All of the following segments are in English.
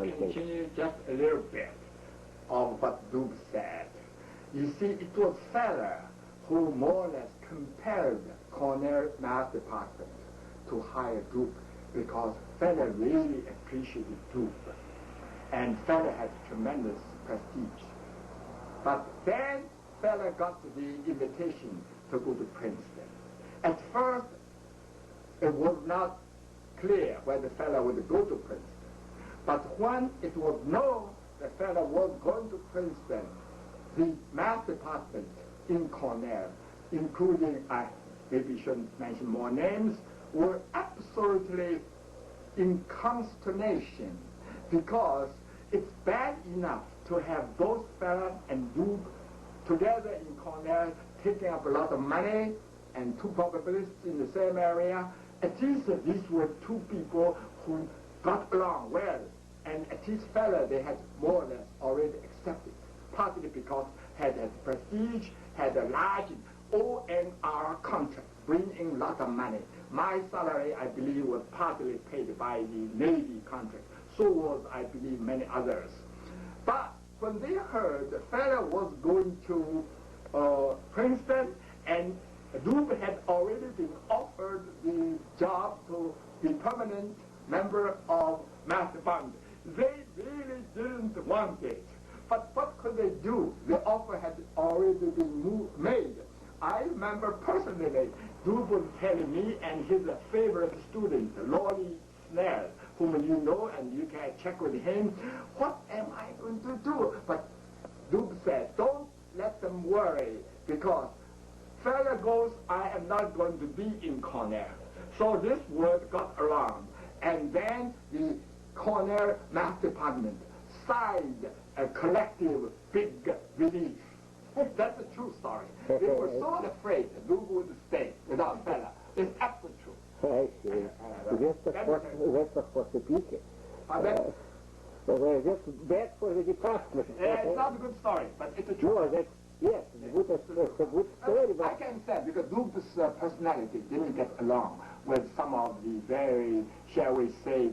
me continue just a little bit of what Doob said. You see, it was Feller who more or less compelled Cornell Math Department to hire Doob because Feller really appreciated Doob. And Feller had tremendous prestige. But then Feller got the invitation to go to Princeton. At first, it was not clear whether Feller would go to Princeton. But when it was known that Feller was going to Princeton, the math department in Cornell, including, I maybe shouldn't mention more names, were absolutely in consternation because it's bad enough to have both Feller and Doob together in Cornell taking up a lot of money and two probabilists in the same area. At least these were two people who got along well, and at least Feller they had more or less already accepted, partly because had prestige, had a large ONR contract, bringing in a lot of money. My salary, I believe, was partly paid by the Navy contract. So was, I believe, many others. But when they heard the Feller was going to Princeton, and Doob had already been offered the job to be permanent member of Math Department, they really didn't want it. But what could they do? The offer had already been made. I remember personally, Doob was telling me and his favorite student, Lolly Snell, whom you know and you can check with him, what am I going to do? But Doob said, don't let them worry, because Feller goes, I am not going to be in Cornell. So this word got around, and then the Cornell Math Department signed a collective big release. That's a true story. They were so afraid that Doob would stay without Feller. It's absolutely true. I see. That's for the people. That's bad for the department. It's not a good story, but it's a true story. Yes, it's a good story. I can say, because Doob's personality didn't get along with some of the very, shall we say,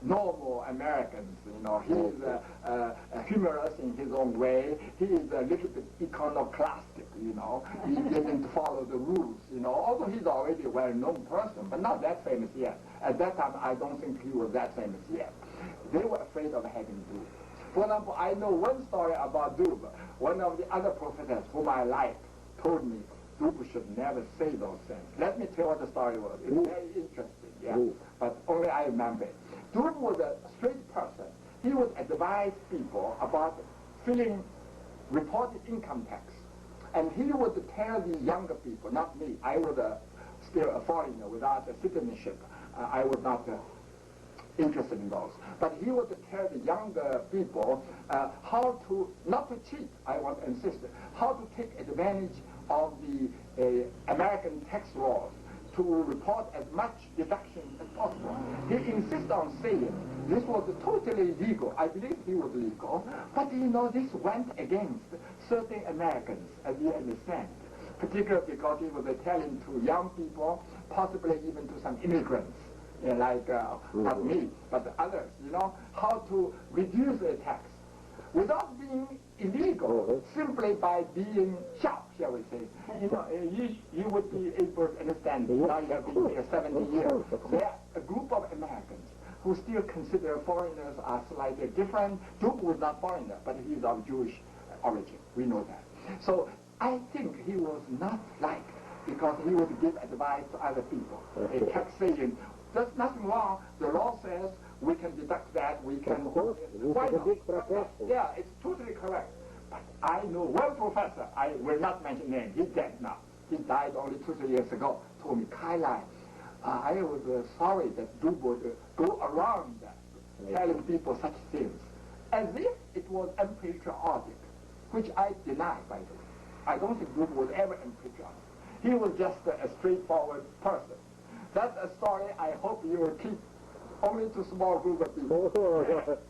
normal Americans. You know, he's humorous in his own way. He is a little bit iconoclastic, you know. He didn't follow the rules, you know, although he's already a well-known person, but not that famous yet. At that time, I don't think he was that famous yet. They were afraid of having Doob. For example, I know one story about Doob. One of the other professors whom I liked told me Doob should never say those things. Let me tell you what the story was. It's very interesting, yeah. But only I remember it. Doob was a straight person. He would advise people about reported income tax. And he would tell the younger people, not me, I was still a foreigner without a citizenship. I was not interested in those. But he would tell the younger people how to, not to cheat, I want to insist, how to take advantage of the American tax laws to report as much deduction as possible. He insisted on saying this was totally legal. I believe he was legal, but you know, this went against certain Americans, as you understand, particularly because he was telling to young people, possibly even to some immigrants, like not me, but others, you know, how to reduce the tax without being illegal, simply by being sharp, shall we say. You know, you would be able to understand. Now you have been here 70 years. There are a group of Americans who still consider foreigners are slightly different. Doob was not foreigner, but he's of Jewish origin. We know that. So I think he was not liked because he would give advice to other people. A taxation. There's nothing wrong. The law says we can deduct that. We can. Why not? Yeah, it's totally correct. But I know one professor. I will not mention name. He's dead now. He died only 2-3 years ago. Told me, Kai Lai, I was sorry that Doob would go around telling people such things, as if it was unpatriotic, which I deny, by the way. I don't think Doob was ever unpatriotic. He was just a straightforward person. That's a story I hope you will keep only to a small group of people.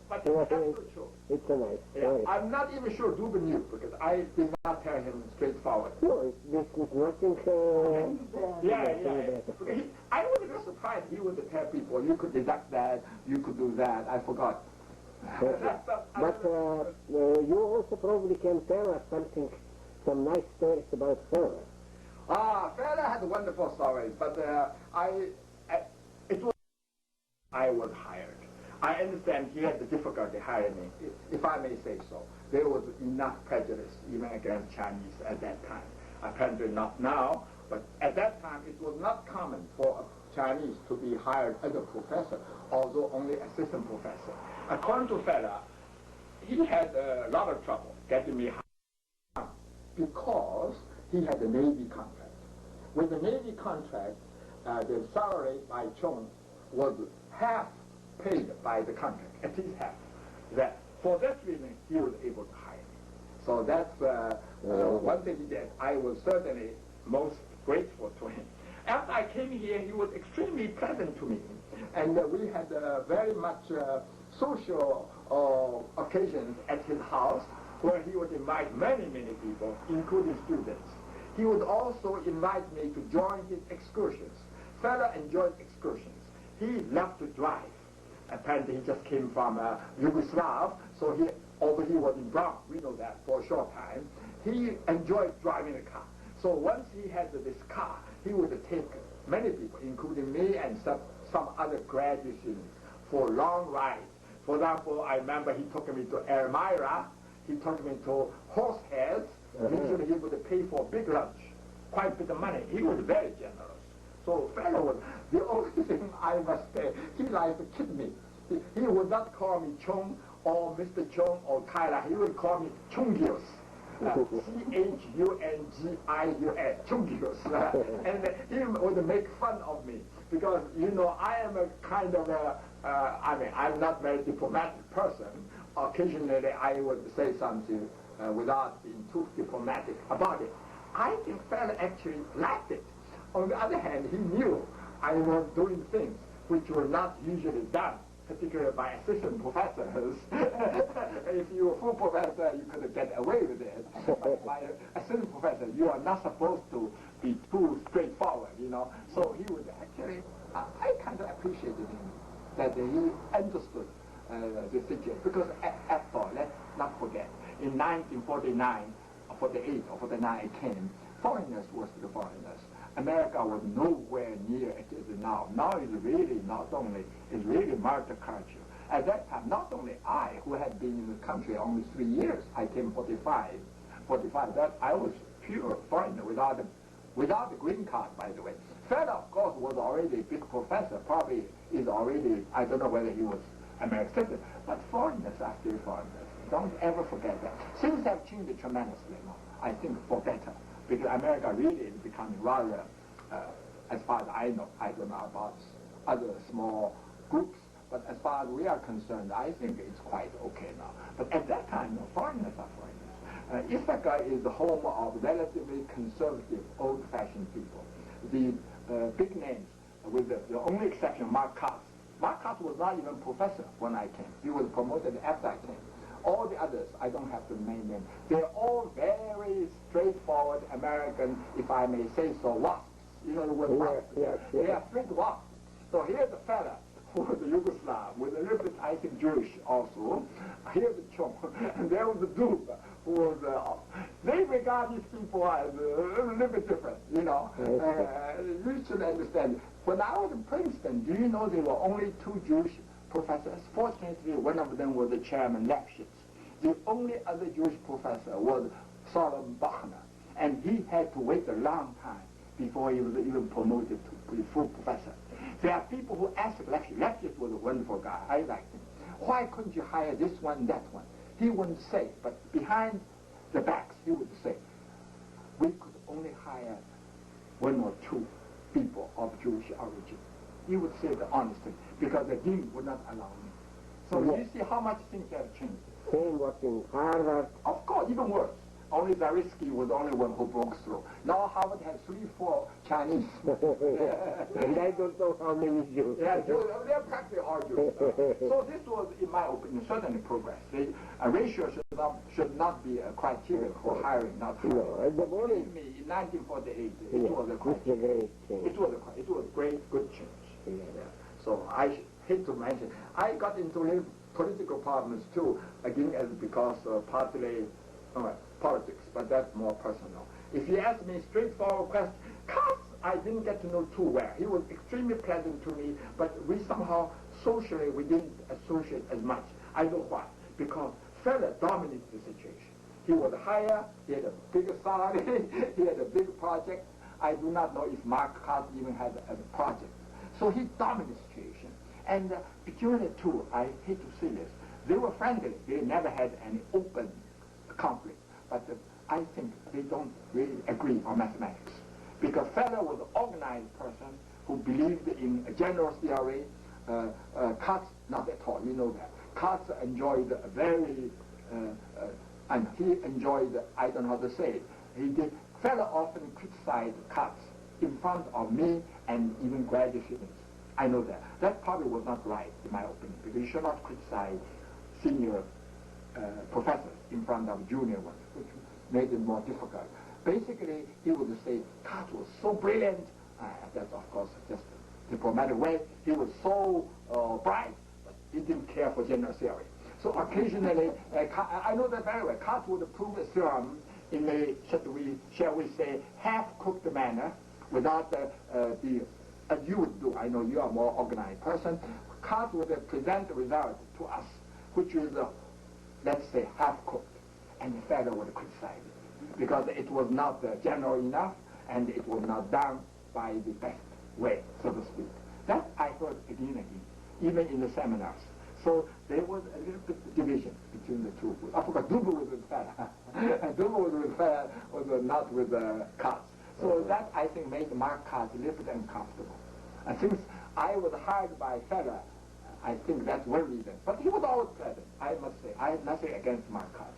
But it's true. It's a nice story. I'm not even sure Doob knew, because I did not tell him straightforward. No, this is nothing so... I was just surprised he would tell people, you could deduct that, you could do that. I forgot. But you also probably can tell us some nice stories about her. Fela had wonderful stories, but I was hired. I understand he had the difficulty hiring me, if I may say so. There was enough prejudice even against Chinese at that time. Apparently not now, but at that time it was not common for a Chinese to be hired as a professor, although only assistant professor. According to Fela, he had a lot of trouble getting me hired because he had a Navy contract. With the Navy contract, the salary by Chung was half paid by the contract, at least half. That for that reason, he was able to hire me. So that's one thing he did. I was certainly most grateful to him. After I came here, he was extremely pleasant to me, and we had very much social occasions at his house, where he would invite many, many people, including students. He would also invite me to join his excursions. Fela enjoyed excursions. He loved to drive. Apparently he just came from Yugoslavia, so although he was in Bronx, we know that for a short time, he enjoyed driving a car. So once he had this car, he would take many people, including me and some other graduate students, for long rides. For example, I remember he took me to Elmira, he took me to Horseheads. Usually he would pay for a big lunch, quite a bit of money. He was very generous. So Fela was, the only thing I must say, he liked to kid me. He would not call me Chung or Mr. Chung or Kai Lai. He would call me Chungius. Chungius. Chungius. And he would make fun of me because, you know, I am a kind of I'm not a very diplomatic person. Occasionally I would say something without being too diplomatic about it. I think Fela actually liked it. On the other hand, he knew I was doing things which were not usually done, particularly by assistant professors. If you were a full professor, you could get away with it. But by assistant professor, you are not supposed to be too straightforward, you know. So he would actually, I kind of appreciated him, that he understood the situation. Because after all, let's not forget, in 1949, 48 or 49 I came, foreigners were still foreigners. America was nowhere near it is now. Now it's really multicultural. At that time, not only I, who had been in the country only 3 years, I came 45, that I was pure foreigner without a green card, by the way. Fela, of course, was already a big professor, probably is already, I don't know whether he was American citizen, but foreigners are still foreigners. Don't ever forget that. Things have changed tremendously now, I think for better, because America really is becoming rather, as far as I know, I don't know about other small groups, but as far as we are concerned, I think it's quite okay now. But at that time, no, foreigners are foreigners. Ithaca is the home of relatively conservative, old-fashioned people. The big names, with the only exception, Marcus. Marcus was not even professor when I came. He was promoted after I came. All the others, I don't have to name them. They're all very straightforward American, if I may say so, wasps. You know the word wasps? Yes. They are straight wasps. So here's a fella who was a Yugoslav, with a little bit, I think, Jewish also. Here's the Chung. And there was the Dub, who was, they regard these people as a little bit different, you know. You should understand. When I was in Princeton, do you know there were only 2 Jewish professors? Fortunately, one of them was the chairman, Lefschitz. The only other Jewish professor was Solomon Bachner, and he had to wait a long time before he was even promoted to be full professor. There are people who ask Lefschitz. Lefschitz was a wonderful guy. I liked him. Why couldn't you hire this one, that one? He wouldn't say, but behind the backs, he would say, we could only hire 1 or 2 people of Jewish origin. He would say the honest thing, because the dean would not allow me. So you see how much things have changed. Same was in Harvard. Of course, even worse. Only Zariski was the only one who broke through. Now Harvard has 3, 4 Chinese. And I don't know how many Jews. Yeah, they're practically all Jews. So this was, in my opinion, certainly progress. A ratio should not be a criteria for hiring, not hiring. No, at the moment, in 1948, it was a criteria. It was a great, good change. Yeah. So I hate to mention, I got into a little political problems too, again, as because partly politics, but that's more personal. If you ask me straightforward question, Katz, I didn't get to know too well. He was extremely pleasant to me, but we somehow, socially, we didn't associate as much. I know why. Because Feller dominated the situation. He was higher, he had a bigger salary, he had a big project. I do not know if Mark Katz even had a project. So he dominated the situation. And between the two, I hate to say this, they were friendly. They never had any open conflict. But I think they don't really agree on mathematics. Because Feller was an organized person who believed in a general theory. Katz, not at all, you know that. Katz enjoyed a very, and he enjoyed, I don't know how to say it, Feller often criticized Katz in front of me and even graduate students. I know that. That probably was not right, in my opinion, because you should not criticize senior professors in front of junior ones, which made it more difficult. Basically, he would say, Katz was so brilliant. That's, of course, just a diplomatic way. He was so bright, but he didn't care for general theory. So occasionally, I know that very well, Katz would prove a theorem in a, shall we say, half-cooked manner, without as you would do. I know you are a more organized person. Katz would present the result to us, which is, let's say, half-cooked, and the fellow would criticize it, because it was not general enough, and it was not done by the best way, so to speak. That I heard again and again, even in the seminars. So there was a little bit of division between the two. I forgot, Duber was with Feller. Duber was with Feller, was not with Katz. So that, I think, made Mark Katz a little bit uncomfortable. And since I was hired by Feller, I think that's one reason. But he was always pleasant, I must say. I have nothing against Mark Katz.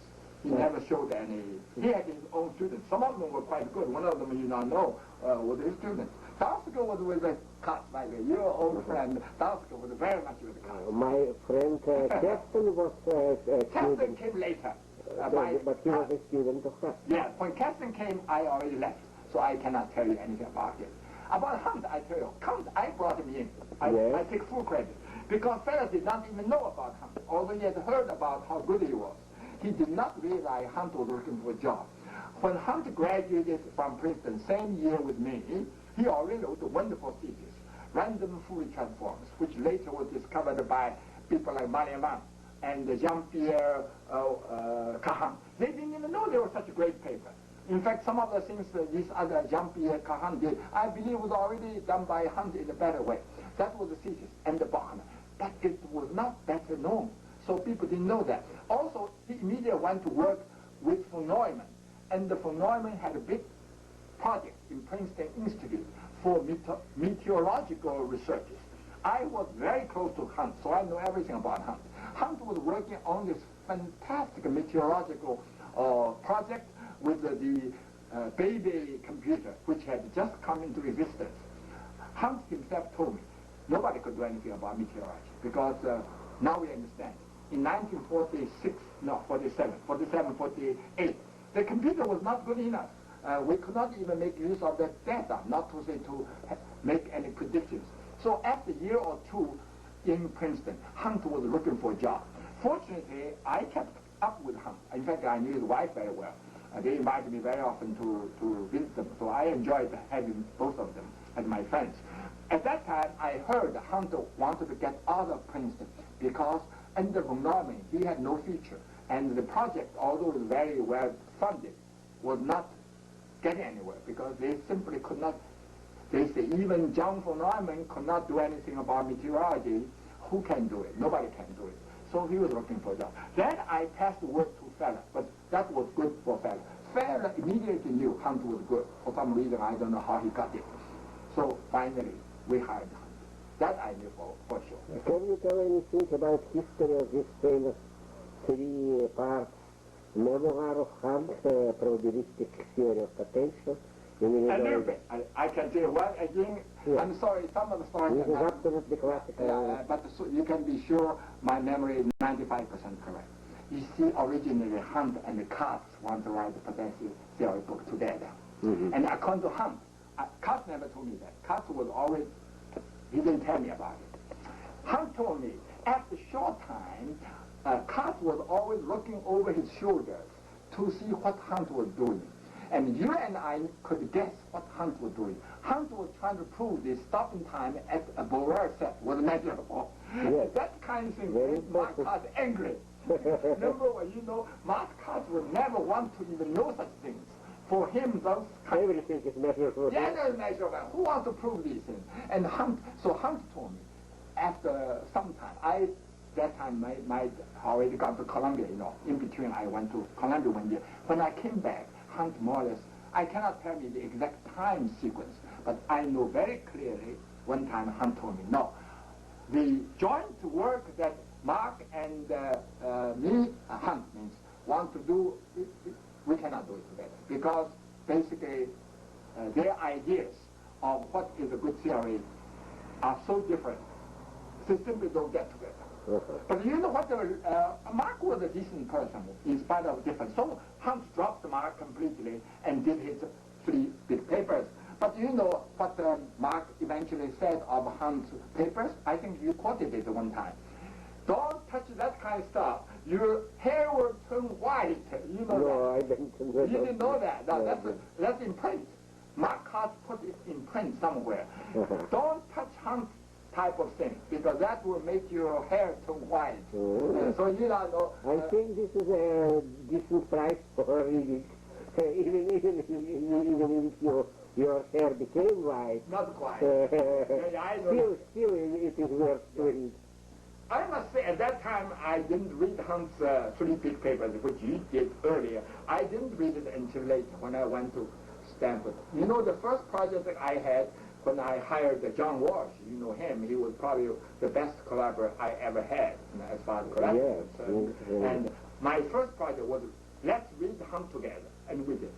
He never showed any. He had his own students. Some of them were quite good. One of them you not know was his student. Darsko was with the Katz, by the way. Your old friend Darsko was very much with the Katz. My friend Kasten was a Kasten student. came later. But he was a student of Kasten. Yeah, when Kasten came, I already left, so I cannot tell you anything about it. About Hunt, I tell you, Hunt, I brought him in. I take full credit. Because Feller did not even know about Hunt, although he had heard about how good he was. He did not realize Hunt was looking for a job. When Hunt graduated from Princeton, same year with me, he already wrote a wonderful thesis, random Fourier transforms, which later was discovered by people like Mariaman and Jean-Pierre Cahan. They didn't even know there was such a great paper. In fact, some of the things this other Jean-Pierre Cahan did, I believe was already done by Hunt in a better way. That was the thesis and the Bachmann. But it was not better known, so people didn't know that. Also, he immediately went to work with von Neumann, and the von Neumann had a big project in Princeton Institute for meteorological researches. I was very close to Hunt, so I know everything about Hunt. Hunt was working on this fantastic meteorological project with the baby computer, which had just come into existence. Hunt himself told me nobody could do anything about meteorology, because now we understand. In 1946, no, 47, 48, the computer was not good enough. We could not even make use of the data, not to say to make any predictions. So after a year or two in Princeton, Hunt was looking for a job. Fortunately, I kept up with Hunt. In fact, I knew his wife very well. They invited me very often to visit them, so I enjoyed having both of them as my friends. At that time, I heard Hunt wanted to get out of Princeton because under von Neumann, he had no future. And the project, although it was very well funded, was not getting anywhere because they simply could not. They say even John von Neumann could not do anything about meteorology. Who can do it? Nobody can do it. So he was looking for a job. Then I passed the word to Feller, but that was good for Feller. Feller immediately knew Hunt was good. For some reason, I don't know how he got it. So finally, we hired Hunt. That I knew for sure. Can you tell anything about history of this famous three-part memoir of Hunt, probabilistic theory of potential? A little bit. I can tell you one again. Yeah. I'm sorry, some of the stories. This is absolutely classical. But so you can be sure my memory is 95% correct. You see, originally Hunt and Katz want to write the potential theory book together. Mm-hmm. And according to Hunt, Katz never told me that. Katz was always, he didn't tell me about it. Hunt told me after a short time, Kat was always looking over his shoulders to see what Hunt was doing. And you and I could guess what Hunt was doing. Hunt was trying to prove the stopping time at a Borer set was measurable. Yes. That kind of thing Very made Marquardt angry. Remember, Marquardt would never want to even know such things. For him, those kind Everything is measurable. yeah, no measurable. Who wants to prove these things? And Hunt told me, after some time, that time I already gone to Columbia, in between I went to Columbia one year. When I came back, Hunt more or less, I cannot tell me the exact time sequence, but I know very clearly one time Hunt told me, no, the joint work that Mark and me, Hunt means, want to do, we cannot do it together, because basically their ideas of what is a good theory are so different, they simply don't get together. But you know what, Mark was a decent person in spite of difference. So Hunt dropped Mark completely and did his 3 big papers. But you know what Mark eventually said of Hunt's papers? I think you quoted it one time. Don't touch that kind of stuff. Your hair will turn white. You know No, that. I didn't know You didn't know that. No, Yeah, that's in print. Marquardt put it in print somewhere. Don't touch Hunt's type of thing, because that will make your hair turn white. So you don't know. I think this is a decent price for reading. Even if your hair became white. Not quite. I know. Still it is worth to read. I must say, at that time, I didn't read Hunt's 3 big papers, which you did earlier. I didn't read it until later, when I went to Stanford. You know, the first project that I had, when I hired John Walsh, you know him, he was probably the best collaborator I ever had, as far as collaboration is concerned. And my first project was, let's read Hunt together, and we did.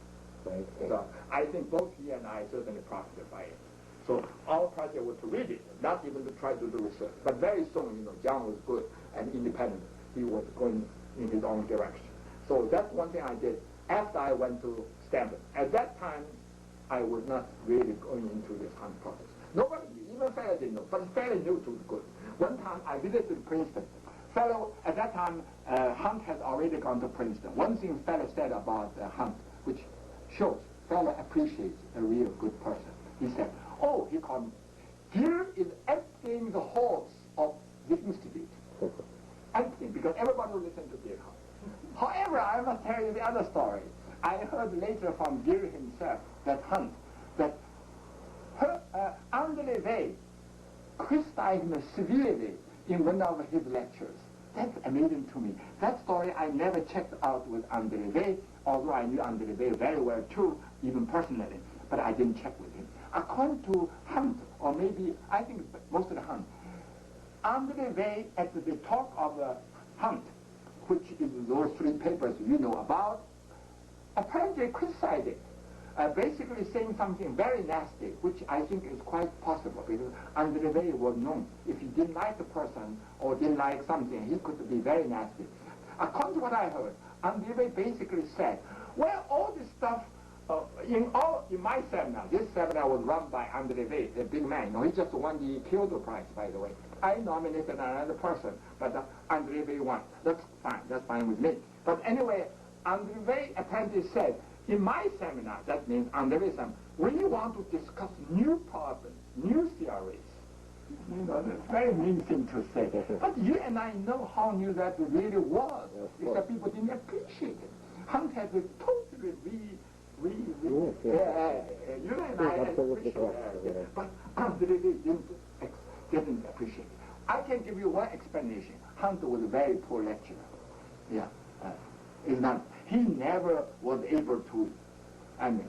So I think both he and I certainly profited by it. So our project was to read it, not even to try to do research. But very soon, John was good and independent. He was going in his own direction. So that's one thing I did after I went to Stanford. At that time, I was not really going into this Hunt process. Nobody, even Feller didn't know, but Feller knew it was good. One time I visited Princeton. Feller, at that time, Hunt had already gone to Princeton. One thing Feller said about Hunt, which shows Feller appreciates a real good person. He said, oh, he called me, here is emptying the halls of the Institute. Emptying, because everybody will listen to Deer Hunt. However, I must tell you the other story. I heard later from Deer himself, that André Weil criticized him severely in one of his lectures. That's amazing to me. That story I never checked out with André Weil, although I knew André Weil very well too, even personally, but I didn't check with him. According to Hunt, or maybe, I think most of the Hunt, André Weil, at the talk of Hunt, which is those 3 papers you know about, apparently criticized it, basically saying something very nasty, which I think is quite possible, because André Weil was known. If he didn't like a person or didn't like something, he could be very nasty. According to what I heard, André Weil basically said, well, all this stuff, in my seminar, this seminar was run by André Weil, the big man. He just won the Kyoto Prize, by the way. I nominated another person, but André Weil won. That's fine with me. But anyway, André Weil apparently said, in my seminar, that means André Weil, when you want to discuss new problems, new theories, that's a very mean thing to say. But you and I know how new that really was. It's that people didn't appreciate it. Hunt had to totally you and I appreciate it. But André Weil didn't appreciate it. I can give you one explanation. Hunt was a very poor lecturer. Yeah. Is not. He never was able to,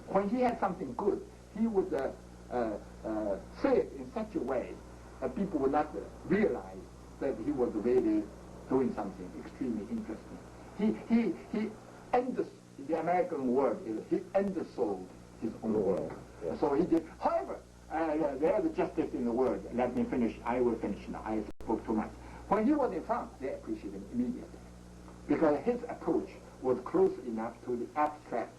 when he had something good, he would say it in such a way that people would not realize that he was really doing something extremely interesting. He the American word is he undersold his own work. So he did. However, there is justice in the word. Let me finish. I will finish now. I spoke too much. When he was in France, they appreciated him immediately, because his approach was close enough to the abstract,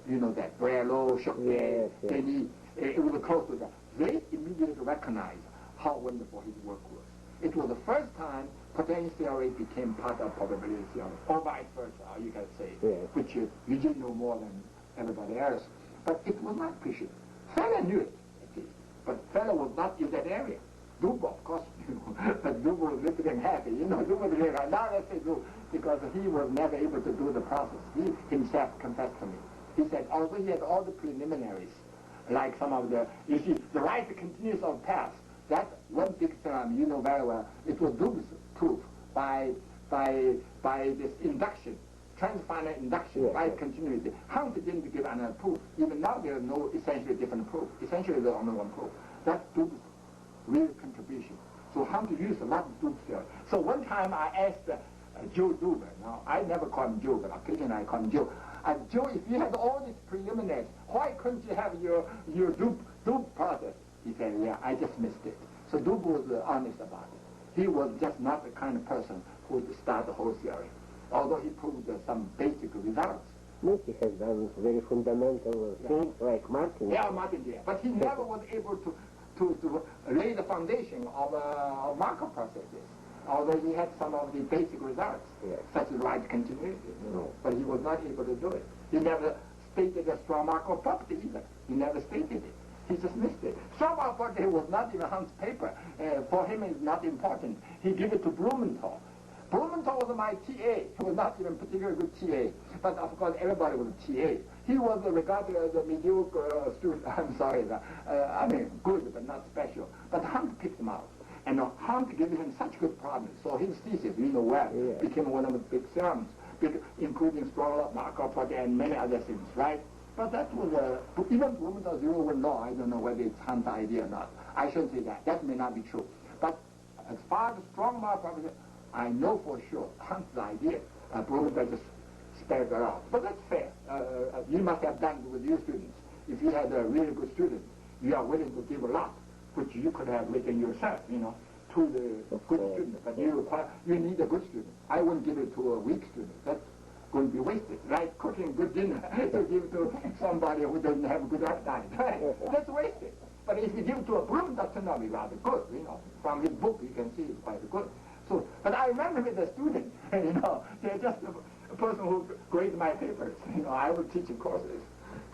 that Boileau, Choquet, Denis, it was close to that. They immediately recognized how wonderful his work was. It was the first time potential theory became part of probability theory, or vice versa, you can say, which Eugene knew more than everybody else. But it was not appreciated. Feller knew it, at least, but Feller was not in that area. Dubois, of course, knew, but Dubois was literally happy. Dubois was like, now let's say Dubois, because he was never able to do the process. He himself confessed to me. He said, although he had all the preliminaries, like some of the, you see, the right continuous of paths, that one big theorem you know very well, it was Dubois' proof by this induction, transfinite induction, right continuity. Hunt didn't give another proof. Even now there are no essentially different proof. Essentially there's only one proof. That's Dubois' real contribution. So Hunt used a lot of Dubois theory. So one time I asked Joe Dubois, now I never call him Joe, but occasionally I call him Joe. Joe, if you had all these preliminaries, why couldn't you have your Dubois process? He said, yeah, I just missed it. So Dubois was honest about it. He was just not the kind of person who would start the whole theory, although he proved some basic results. He has done very fundamental things like Martin. Yeah, Martin did. But he never was able to lay the foundation of Markov processes, although he had some of the basic results, such as right continuity, but he was not able to do it. He never stated a strong Markov property either. He never stated it. He just missed it. Strong Markov property was not even Hunt's paper. For him, it's not important. He gave it to Blumenthal. Blumenthal was my TA. He was not even particularly good TA, but of course everybody was a TA. He was regarded as a mediocre student. I'm sorry, I mean good but not special. But Hunt picked him out. And Hunt gave him such good problems. So his thesis, became one of the big theorems, including strong Markov property and many other things, right? But that was even Blumenthal's zero-one law. I don't know whether it's Hunt's idea or not. I shouldn't say that. That may not be true. But as far as strong Markov property, I know for sure Hunt's idea. Blumenthal just spared it out. But that's fair. You must have done it with your students. If you had a really good student, you are willing to give a lot, which you could have written yourself, to the good student. But you need a good student. I wouldn't give it to a weak student. That's going to be wasted, right? Cooking good dinner to give to somebody who doesn't have a good appetite, right? That's wasted. But if you give it to a Bloom, that's not be rather good, From his book, you can see it's quite good. So, but I remember with a student, they're just a person who graded my papers. I would teach in courses.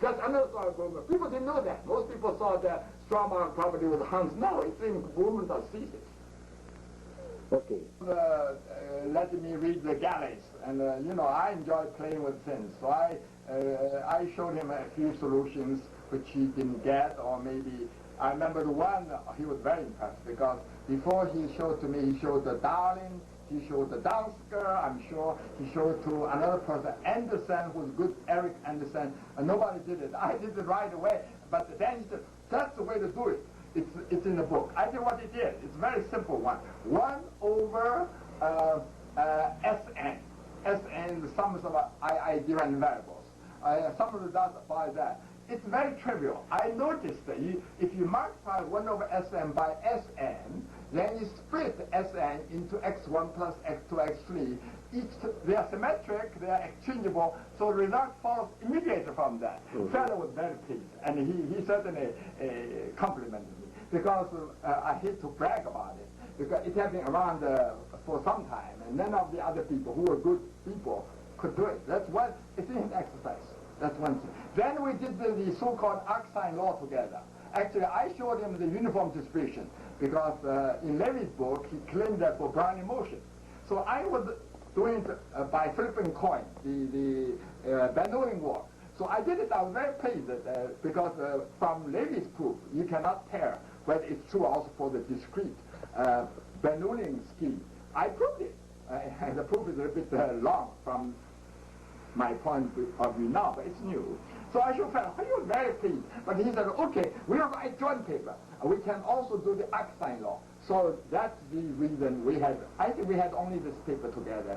Just another sort of Blumenthal. People didn't know that. Most people thought that strong Markov property was Hunt's. No, it's in Blumenthal's thesis. Okay. Let me read the galleys, and I enjoyed playing with things. So I showed him a few solutions which he didn't get, or maybe I remember the one he was very impressed because before he showed to me, he showed the Darling, he showed the Dansker, I'm sure. He showed to another person, Anderson, who was good, Eric Anderson, and nobody did it. I did it right away, but then he said, that's the way to do it. It's in the book. I did what he did. It's a very simple one. 1 over Sn. Sn, the sums of ideal variables. Some of the dots by that. It's very trivial. I noticed that if you multiply 1 over Sn by Sn, then you split Sn into x1 plus x2, x3. They are symmetric, they are exchangeable, so the result follows immediately from that. Feller was very pleased, and he certainly complimented me, because I hate to brag about it, because it had been around for some time, and none of the other people who were good people could do it. That's one, it's in his exercise. That's one thing. Then we did the so-called arc-sine law together. Actually, I showed him the uniform distribution, because in Levy's book, he claimed that for Brownian motion. So I was doing it by flipping coin, the Bernoulli walk. So I did it, I was very pleased because from Levy's proof, you cannot tell whether it's true also for the discrete Bernoulli scheme. I proved it. And the proof is a little bit long from my point of view now, but it's new. So I showed Feller, he was very pleased. But he said, okay, we have a joint paper. We can also do the arc-sine law. So that's the reason we had, I think we had only this paper together.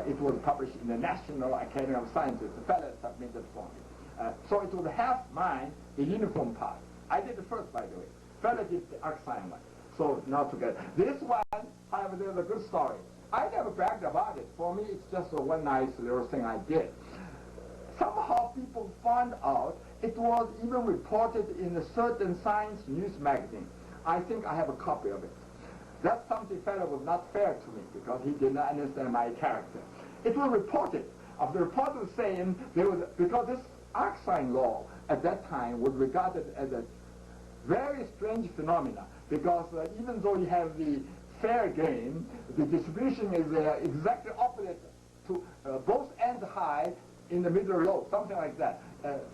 It was published in the National Academy of Sciences. The Feller submitted for me. So it was half mine, the uniform part. I did the first, by the way. Feller did the arc-sine one. So now together. This one, however, there's a good story. I never bragged about it. For me, it's just one nice little thing I did. Somehow people found out it was even reported in a certain science news magazine. I think I have a copy of it. That's something fellow was not fair to me because he did not understand my character. It was reported, of the reporter saying because this arc-sine law at that time was regarded as a very strange phenomena because even though you have the fair game, the distribution is exactly opposite to both ends high in the middle low, something like that.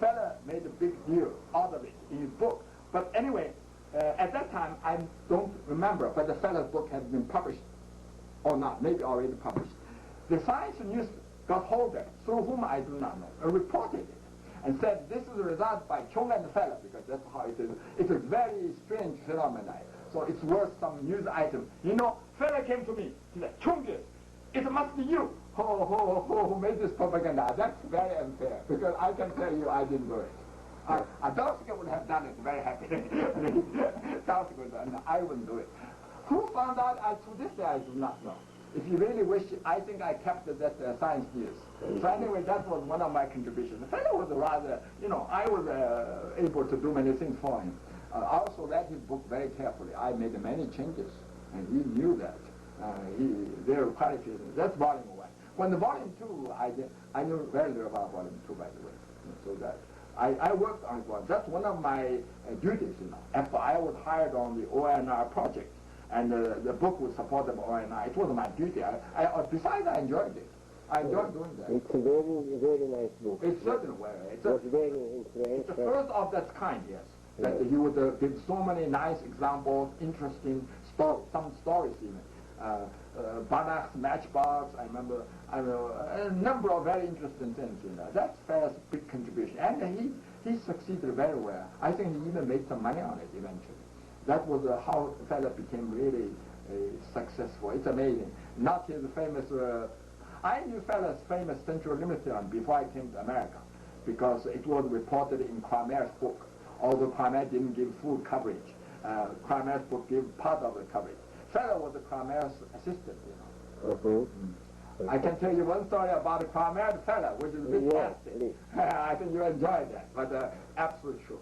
Feller made a big deal out of it in his book. But anyway, at that time, I don't remember whether Feller's book had been published or not, maybe already published. The Science News got hold of it, through whom I do not know, and reported it, and said this is a result by Chung and Feller, because that's how it is. It's a very strange phenomenon, so it's worth some news item. You know, Feller came to me, he said, Chung, it must be you who made this propaganda. That's very unfair, because I can tell you I didn't do it. Dawson would have done it very happily. Dawson would, and I wouldn't do it. Who found out? To this day, I do not know. If you really wish, I think I kept that Science News. So anyway, that was one of my contributions. The fellow was rather, I was able to do many things for him. I also read his book very carefully. I made many changes, and he knew that. There were qualifications. That's volume 1. When the volume 2, I knew very little about volume 2, by the way. So that I worked on it. That's one of my duties, After I was hired on the ONR project, and the book was supported by ONR, it was my duty. Besides, I enjoyed it. I enjoyed doing that. It's a very, very nice book. It's certainly very. It's very influential. It's the first of that kind, yes. That he would give so many nice examples, interesting stories, some stories even. Banach's Matchbox, I remember a number of very interesting things in that. That's Feller's big contribution. And he succeeded very well. I think he even made some money on it eventually. That was how Feller became really successful. It's amazing. Not his famous, I knew Feller's famous Central Limit Theorem before I came to America because it was reported in Kramer's book, although Kramer didn't give full coverage. Kramer's book gave part of the coverage. Feller was Kramer's assistant, I can tell you one story about Kramer and Feller, which is a bit nasty. I think you enjoyed that, but absolutely true.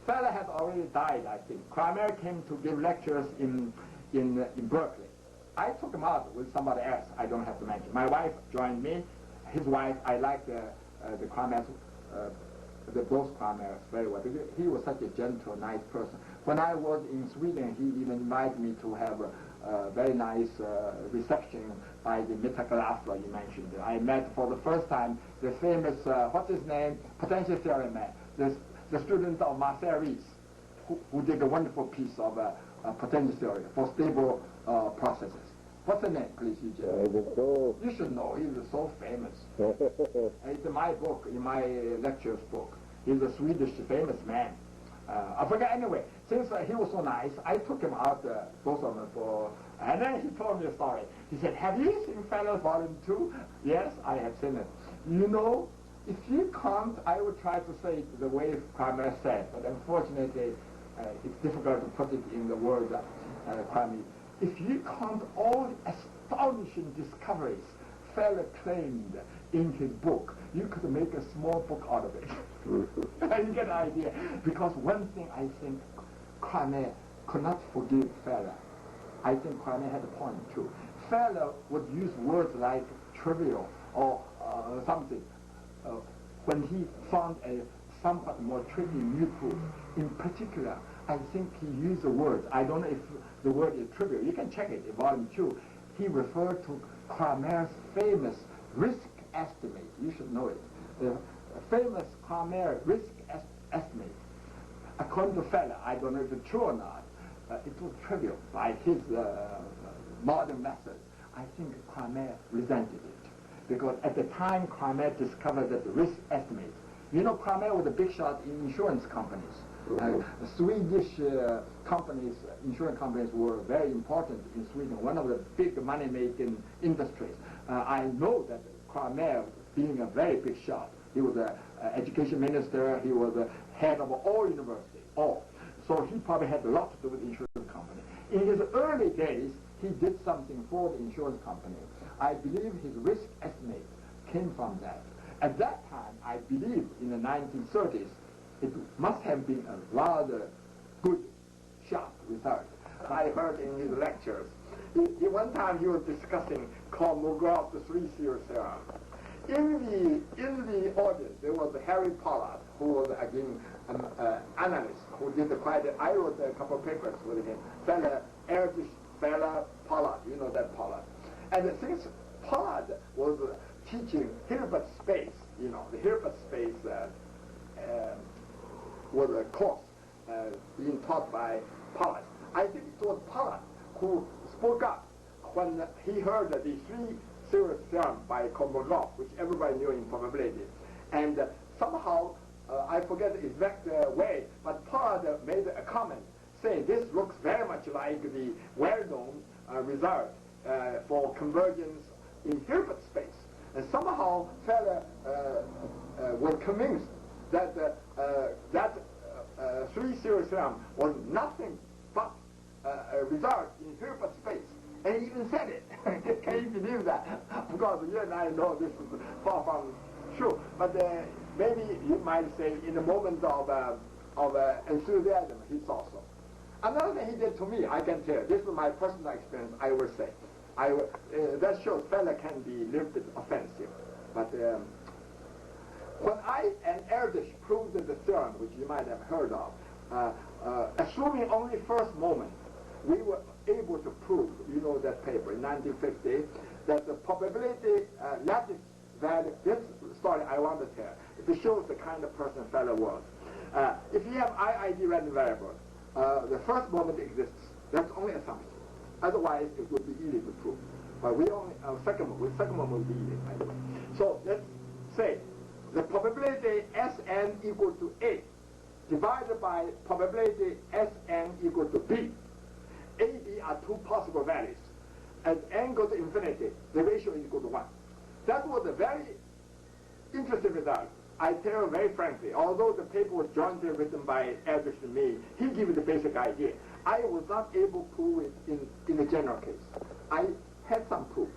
Feller has already died, I think. Kramer came to give lectures in Berkeley. I took him out with somebody else, I don't have to mention. My wife joined me. His wife, I liked the Kramers, both Kramers very well. He was such a gentle, nice person. When I was in Sweden, he even invited me to have a very nice reception by the Mittaglaffler you mentioned. I met for the first time the famous, what's his name, potential theory man, the student of Marcel Ries, who did a wonderful piece of potential theory for stable processes. What's the name, please, Eugene? You should know. He's so famous. It's in my book, in my lectures book. He's a Swedish famous man. I forget anyway. Since he was so nice, I took him out, both of them, and then he told me a story. He said, "Have you seen Feller's Volume 2? Yes, I have seen it. If you can't, I would try to say it the way Kramer said, but unfortunately, it's difficult to put it in the words Kramer. If you count all the astonishing discoveries Feller claimed in his book, you could make a small book out of it." You get an idea. Because one thing I think Kramer could not forgive Feller. I think Kramer had a point too. Feller would use words like trivial or something. When he found a somewhat more tricky new proof, in particular, I think he used the words. I don't know if the word is trivial. You can check it in Volume 2. He referred to Kramer's famous risk estimate. You should know it. The famous Kramer risk estimate. According to Feller, I don't know if it's true or not, it was trivial by his modern method. I think Kramer resented it. Because at the time Kramer discovered that the risk estimate, Kramer was a big shot in insurance companies. Swedish companies, insurance companies were very important in Sweden, one of the big money-making industries. I know that Kramer, being a very big shot, he was an education minister, he was the head of all universities, So he probably had a lot to do with the insurance company. In his early days, he did something for the insurance company. I believe his risk estimate came from that. At that time, I believe in the 1930s, it must have been a rather good, sharp result. I heard in his lectures. One time he was discussing Kolmogov's three-series theorem. In the audience, there was Harry Pollard, who was again an analyst, who did I wrote a couple of papers with him. Fella Pollard, you know that Pollard. And since Pollard was teaching Hilbert space, the Hilbert space was a course being taught by Pollard. I think it was Pollard who spoke up when he heard the three-series theorem by Kolmogov, which everybody knew in probability. And somehow, I forget the exact way, but Pollard made a comment saying this looks very much like the well-known result for convergence in Hilbert space. And somehow Feller was convinced that that three-series theorem was nothing but a result in Hilbert space. And he even said it. Can you believe that? Because you and I know this is far from true. But maybe you might say in a moment of enthusiasm, he thought so. Another thing he did to me, I can tell you, this is my personal experience, I will say. That shows Feller can be a little bit offensive. But when I and Erdős proved the theorem, which you might have heard of, assuming only first moment, we were able to prove, you know that paper in 1950, that the probability lattice value, this story I want to tell, it shows the kind of person Feller was. If you have IID random variable, the first moment exists. That's only assumption. Otherwise, it would be easy to prove. But we only second moment will be easy, by the way. So let's say the probability Sn equal to A divided by probability Sn equal to B. A, B are two possible values. As n goes to infinity, the ratio is equal to 1. That was a very interesting result. I tell you very frankly, although the paper was jointly written by Erdős and me, he gave me the basic idea. I was not able to prove it in the general case. I had some proof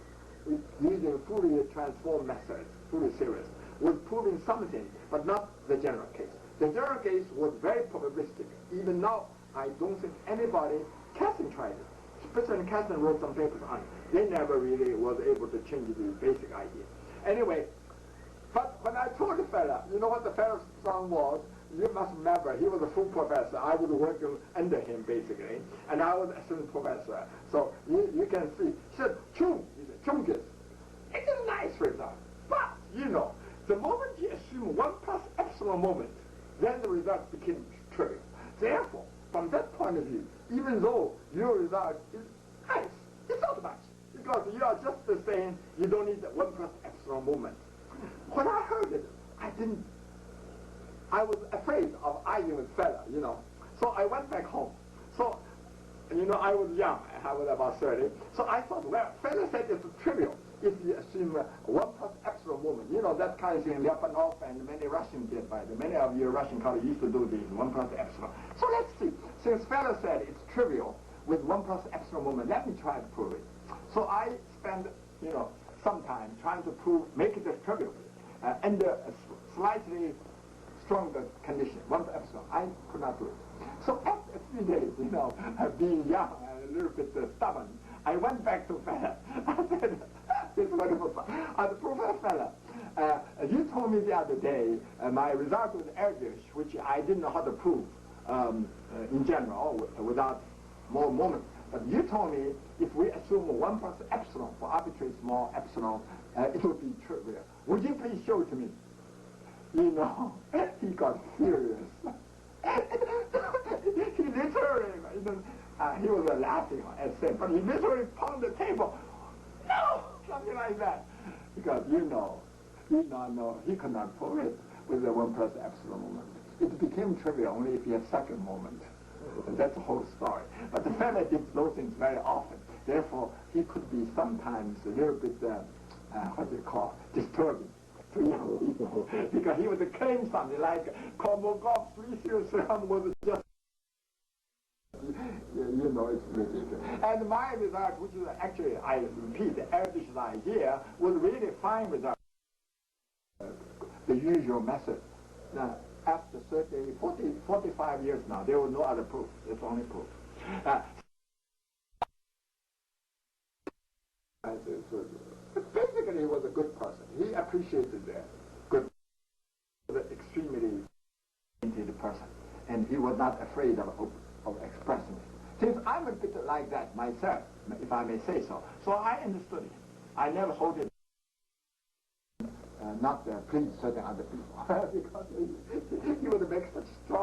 using Fourier transform methods, Fourier series, was proving something, but not the general case. The general case was very probabilistic. Even now, I don't think anybody, Casson tried it. Spitzer and Casson wrote some papers on it. They never really was able to change the basic idea. Anyway, but when I told the fella, you know what the fellow's song was? You must remember, he was a full professor. I was working under him, basically, and I was assistant professor. So you can see. He said, Chung, he said, Chungus, it's a nice result. But, the moment you assume 1 plus epsilon moment, then the result became trivial. Therefore, from that point of view, even though your result is nice, it's not much. Because you are just saying you don't need 1 plus epsilon moment. When I heard it, I was afraid of arguing with Feller, So I went back home. So, I was young. I was about 30. So I thought, well, Feller said it's trivial if you assume 1 plus epsilon moment. That kind of thing Lyapunov and many Russians did by the many of your Russian colleagues used to do this, 1 plus epsilon. So let's see. Since Feller said it's trivial with 1 plus epsilon moment, let me try to prove it. So I spent, some time trying to make it as trivial under a slightly stronger condition, 1 plus epsilon. I could not do it. So after a few days, being young and a little bit stubborn, I went back to Feller. I said, this wonderful stuff. Professor Feller, you told me the other day my result was Erdős, which I didn't know how to prove in general without more moment. But you told me if we assume 1 plus epsilon for arbitrary small epsilon, it would be trivial. Would you please show it to me? He got furious. He literally, he was laughing as said, but he literally pounded the table. No, something like that. Because he could not prove it with the 1 plus epsilon moment. It became trivial only if you have second moment. That's the whole story. But the Feller did those things very often. Therefore, he could be sometimes a little bit, disturbing to young people. Because he would claim something like Kolmogov's three-series theorem was just, it's ridiculous. And my result, which is actually, I repeat, Erdős's idea, was really fine result. The usual method. Now, after 45 years now, there was no other proof. It's only proof. good person. He appreciated the good, the extremely talented person, and he was not afraid of expressing it. Since I'm a bit like that myself, if I may say so, so I understood him. I never hold it not please certain other people because he would make such strong